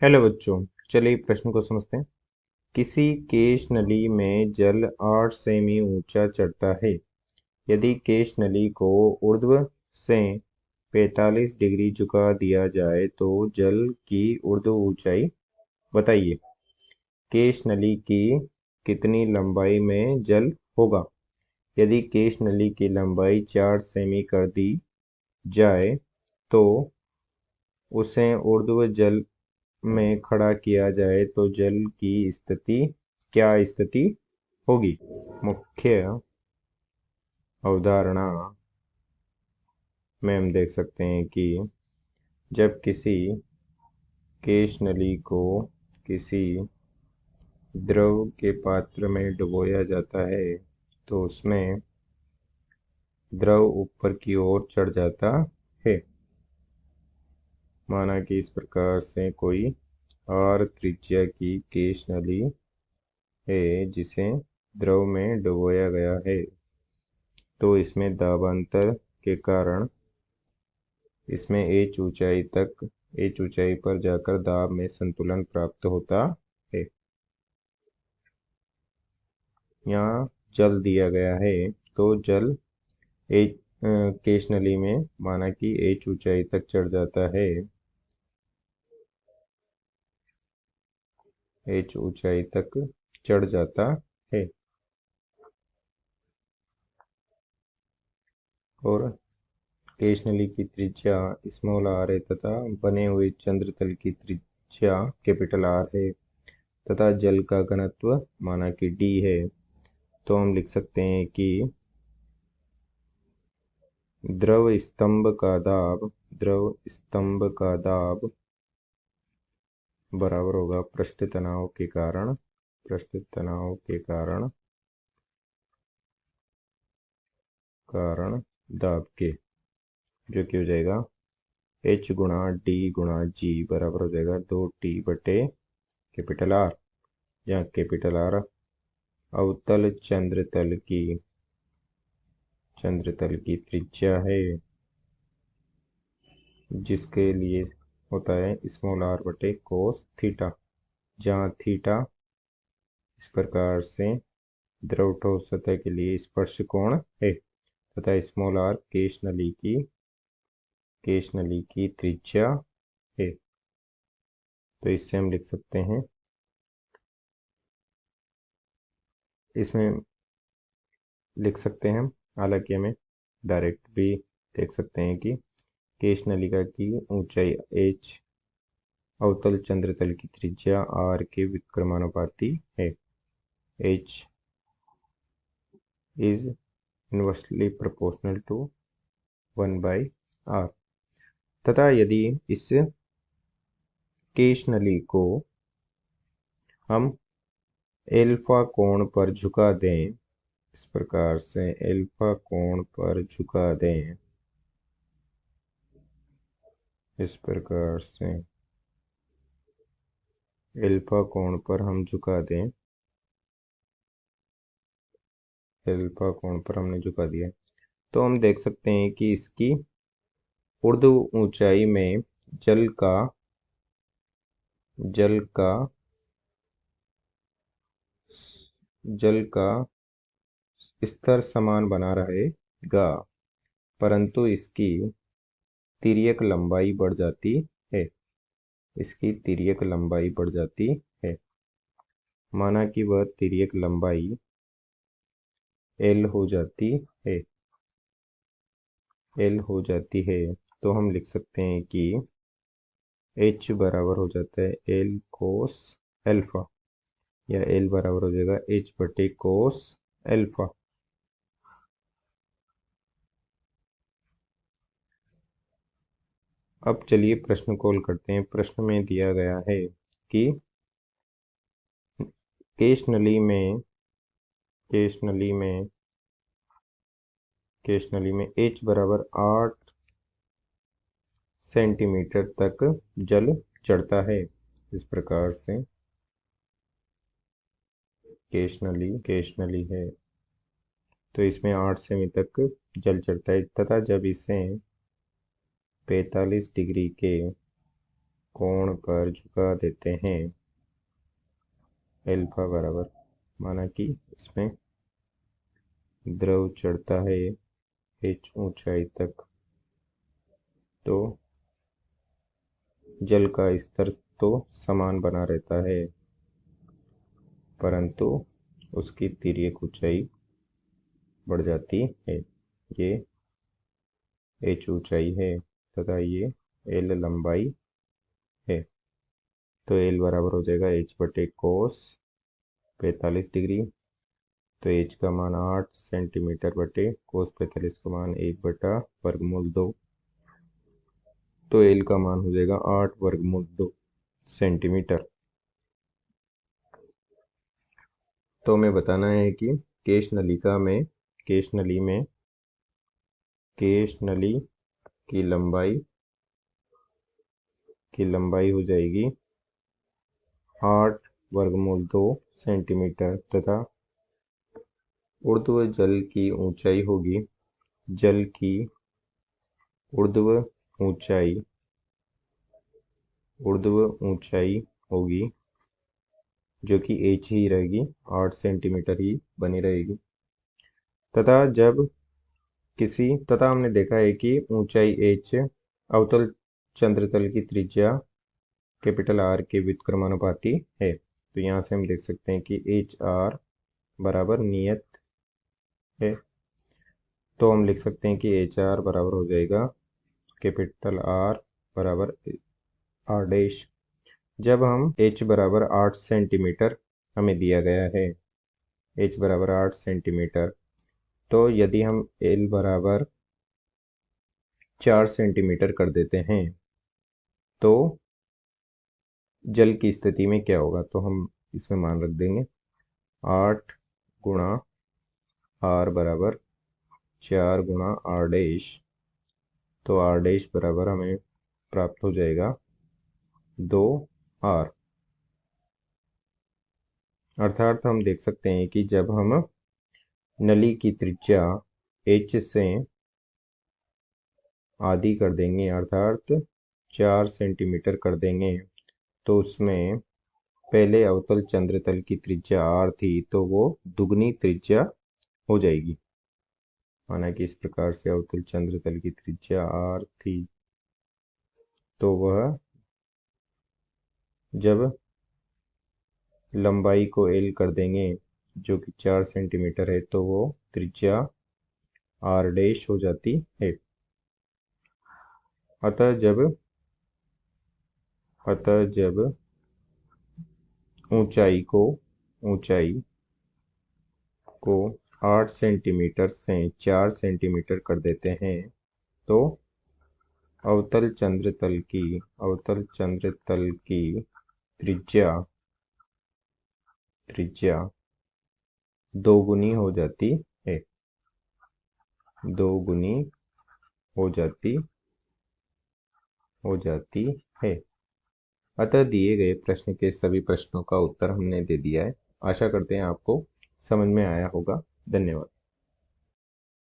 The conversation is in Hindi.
हेलो बच्चों। चलिए प्रश्न को समझते हैं। किसी केश नली में जल 8 सेमी ऊंचा चढ़ता है। यदि केश नली को ऊर्ध्व से 45 डिग्री झुका दिया जाए तो जल की ऊर्ध्व ऊंचाई बताइए। केश नली की कितनी लंबाई में जल होगा? यदि केश नली की लंबाई 4 सेमी कर दी जाए तो उसे ऊर्ध्व जल में खड़ा किया जाए तो जल की स्थिति क्या स्थिति होगी? मुख्य अवधारणा में हम देख सकते हैं कि जब किसी केश नली को किसी द्रव के पात्र में डुबोया जाता है तो उसमें द्रव ऊपर की ओर चढ़ जाता है। माना कि इस प्रकार से कोई आर त्रिज्या की केश नली है जिसे द्रव में डुबोया गया है, तो इसमें दाबांतर के कारण इसमें एच ऊंचाई पर जाकर दाब में संतुलन प्राप्त होता है। यहाँ जल दिया गया है तो जल एच केश नली में माना कि एच ऊंचाई तक चढ़ जाता है। एच ऊंचाई तक चढ़ जाता है और केश नली की त्रिज्या स्मॉल आर है तथा बने हुए चंद्र तल की त्रिज्या कैपिटल आर है तथा जल का घनत्व माना कि डी है। तो हम लिख सकते हैं कि द्रव स्तंभ का दाब बराबर होगा पृष्ठ तनाव के कारण दाब के, जो कि हो जाएगा एच गुणा डी गुणा जी बराबर हो जाएगा 2t बटे कैपिटल आर, जहाँ कैपिटल आर अवतल चंद्र तल की त्रिज्या है, जिसके लिए होता है स्मॉल आर बटे कोस थीटा, जहाँ थीटा इस प्रकार से द्रव ठोस सतह के लिए स्पर्श कोण है तथा स्मॉल आर केश नली की त्रिज्या है। तो इससे हम लिख सकते हैं, इसमें लिख सकते हैं हम, हालांकि हमें डायरेक्ट भी देख सकते हैं कि केश नलिका की ऊंचाई h अवतल चंद्र तल की त्रिज्या r के व्युत्क्रमानुपाती है। h is inversely proportional to 1/r तथा यदि इस केश नली को हम एल्फा कोण पर झुका दें, इस प्रकार से एल्फा कोण पर झुका दें, इस प्रकार से एल्फा कोण पर हम झुका दें, एल्फा कोण पर हमने झुका दिया तो हम देख सकते हैं कि इसकी ऊर्ध्व ऊंचाई में जल का स्तर समान बना रहेगा, परंतु इसकी तिर्यक लंबाई बढ़ जाती है। इसकी तिर्यक लंबाई बढ़ जाती है, माना कि वह तिर्यक लंबाई L हो जाती है। L हो जाती है तो हम लिख सकते हैं कि H बराबर हो जाता है L कोस एल्फा, या L बराबर हो जाएगा H बटे कोस एल्फा। अब चलिए प्रश्न को हल करते हैं। प्रश्न में दिया गया है कि केश नली में H बराबर 8 सेंटीमीटर तक जल चढ़ता है। इस प्रकार से केश नली है तो इसमें 8 सेमी तक जल चढ़ता है तथा जब इसे 45 डिग्री के कोण पर झुका देते हैं। अल्फा बराबर, माना कि इसमें द्रव चढ़ता है h ऊंचाई तक, तो जल का स्तर तो समान बना रहता है, परंतु उसकी तिर्यक ऊंचाई बढ़ जाती है। ये h ऊंचाई है तथा ये l लंबाई है, तो l बराबर हो जाएगा h बटे कोस 45 डिग्री। तो h का मान 8 सेंटीमीटर बटे कोस 45 का मान 1/√2, तो l का मान हो जाएगा 8 वर्गमूल 2 सेंटीमीटर। तो हमें बताना है कि केश नलिका में केश नली की लंबाई हो जाएगी 8 वर्गमूल 2 सेंटीमीटर तथा ऊर्ध्व जल की ऊंचाई होगी ऊर्ध्व ऊंचाई होगी जो कि h ही रहेगी, 8 सेंटीमीटर ही बनी रहेगी। तथा हमने देखा है कि ऊंचाई h अवतल चंद्रतल की त्रिज्या कैपिटल R के व्युत्क्रमानुपाती है। तो यहाँ से हम देख सकते हैं कि एच आर बराबर नियत है, तो हम लिख सकते हैं कि एच आर बराबर हो जाएगा कैपिटल R बराबर R डैश। जब हम h बराबर 8 सेंटीमीटर हमें दिया गया है, h बराबर 8 सेंटीमीटर, तो यदि हम l बराबर 4 सेंटीमीटर कर देते हैं तो जल की स्थिति में क्या होगा, तो हम इसमें मान रख देंगे 8 गुणा R बराबर 4 गुणा R डैश, तो R डैश बराबर हमें प्राप्त हो जाएगा 2R। अर्थात हम देख सकते हैं कि जब हम नली की त्रिज्या h से आधी कर देंगे अर्थात 4 सेंटीमीटर कर देंगे, तो उसमें पहले अवतल चंद्रतल की त्रिज्या r थी तो वो दुगनी त्रिज्या हो जाएगी। माना कि इस प्रकार से अवतल चंद्रतल की त्रिज्या r थी, तो वह जब लंबाई को l कर देंगे जो कि 4 सेंटीमीटर है, तो वो त्रिज्या r डैश हो जाती है। अतः जब ऊंचाई को 8 सेंटीमीटर से 4 सेंटीमीटर कर देते हैं, तो अवतल चंद्रतल की त्रिज्या दोगुनी हो जाती है, दोगुनी हो जाती है। अतः दिए गए प्रश्न के सभी प्रश्नों का उत्तर हमने दे दिया है। आशा करते हैं आपको समझ में आया होगा। धन्यवाद।